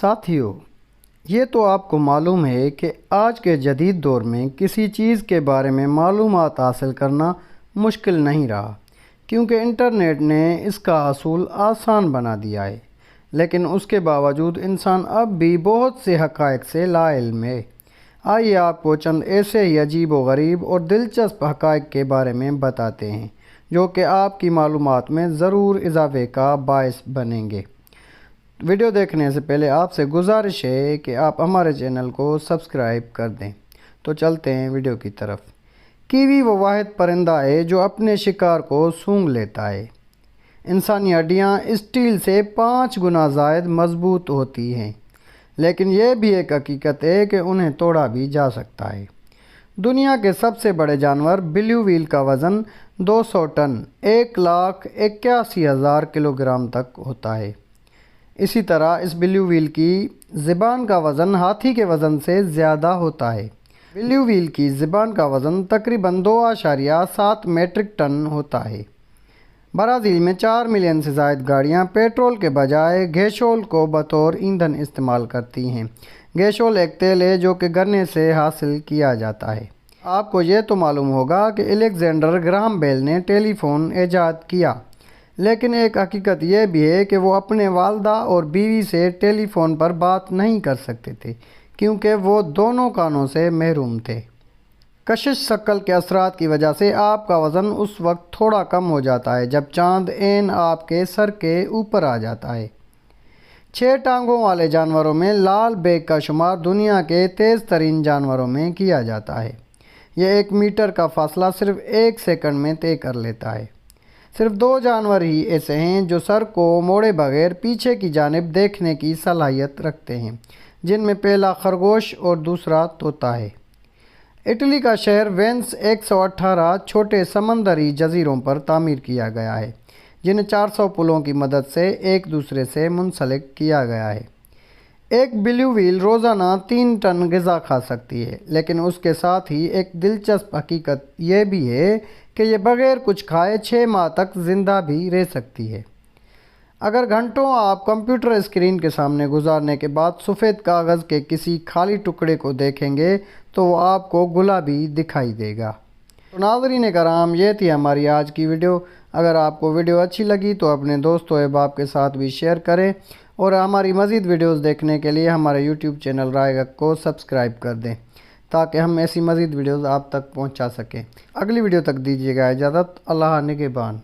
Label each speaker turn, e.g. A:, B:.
A: ساتھیو، یہ تو آپ کو معلوم ہے کہ آج کے جدید دور میں کسی چیز کے بارے میں معلومات حاصل کرنا مشکل نہیں رہا، کیونکہ انٹرنیٹ نے اس کا حصول آسان بنا دیا ہے۔ لیکن اس کے باوجود انسان اب بھی بہت سے حقائق سے لا علم ہے۔ آئیے آپ کو چند ایسے ہی عجیب و غریب اور دلچسپ حقائق کے بارے میں بتاتے ہیں جو کہ آپ کی معلومات میں ضرور اضافے کا باعث بنیں گے۔ ویڈیو دیکھنے سے پہلے آپ سے گزارش ہے کہ آپ ہمارے چینل کو سبسکرائب کر دیں۔ تو چلتے ہیں ویڈیو کی طرف۔ کیوی وہ واحد پرندہ ہے جو اپنے شکار کو سونگھ لیتا ہے۔ انسانی ہڈیاں اسٹیل سے 5 گنا زائد مضبوط ہوتی ہیں، لیکن یہ بھی ایک حقیقت ہے کہ انہیں توڑا بھی جا سکتا ہے۔ دنیا کے سب سے بڑے جانور بلیو ویل کا وزن 200 ٹن 1,81,000 کلوگرام تک ہوتا ہے۔ اسی طرح اس بلیو ویل کی زبان کا وزن ہاتھی کے وزن سے زیادہ ہوتا ہے۔ بلیو ویل کی زبان کا وزن تقریباً 2.7 میٹرک ٹن ہوتا ہے۔ برازیل میں 4 ملین سے زائد گاڑیاں پیٹرول کے بجائے گیسول کو بطور ایندھن استعمال کرتی ہیں۔ گیسول ایک تیل ہے جو کہ گنے سے حاصل کیا جاتا ہے۔ آپ کو یہ تو معلوم ہوگا کہ الیگزینڈر گراہم بیل نے ٹیلی فون ایجاد کیا، لیکن ایک حقیقت یہ بھی ہے کہ وہ اپنے والدہ اور بیوی سے ٹیلی فون پر بات نہیں کر سکتے تھے کیونکہ وہ دونوں کانوں سے محروم تھے۔ کشش شکل کے اثرات کی وجہ سے آپ کا وزن اس وقت تھوڑا کم ہو جاتا ہے جب چاند عین آپ کے سر کے اوپر آ جاتا ہے۔ 6 ٹانگوں والے جانوروں میں لال بیگ کا شمار دنیا کے تیز ترین جانوروں میں کیا جاتا ہے۔ یہ 1 میٹر کا فاصلہ صرف 1 سیکنڈ میں طے کر لیتا ہے۔ صرف 2 جانور ہی ایسے ہیں جو سر کو موڑے بغیر پیچھے کی جانب دیکھنے کی صلاحیت رکھتے ہیں، جن میں پہلا خرگوش اور دوسرا طوطا ہے۔ اٹلی کا شہر وینس 118 چھوٹے سمندری جزیروں پر تعمیر کیا گیا ہے، جنہیں 400 پلوں کی مدد سے ایک دوسرے سے منسلک کیا گیا ہے۔ ایک بلیو ویل روزانہ 3 ٹن غذا کھا سکتی ہے، لیکن اس کے ساتھ ہی ایک دلچسپ حقیقت یہ بھی ہے کہ یہ بغیر کچھ کھائے 6 ماہ تک زندہ بھی رہ سکتی ہے۔ اگر گھنٹوں آپ کمپیوٹر اسکرین کے سامنے گزارنے کے بعد سفید کاغذ کے کسی خالی ٹکڑے کو دیکھیں گے تو وہ آپ کو گلابی دکھائی دے گا۔ تو ناظرین کرام، یہ تھی ہماری آج کی ویڈیو۔ اگر آپ کو ویڈیو اچھی لگی تو اپنے دوستوں احباب کے ساتھ بھی شیئر کریں، اور ہماری مزید ویڈیوز دیکھنے کے لیے ہمارے یوٹیوب چینل رائے کو سبسکرائب کر دیں تاکہ ہم ایسی مزید ویڈیوز آپ تک پہنچا سکیں۔ اگلی ویڈیو تک دیجیے گا اجازت۔ اللہ نگہبان۔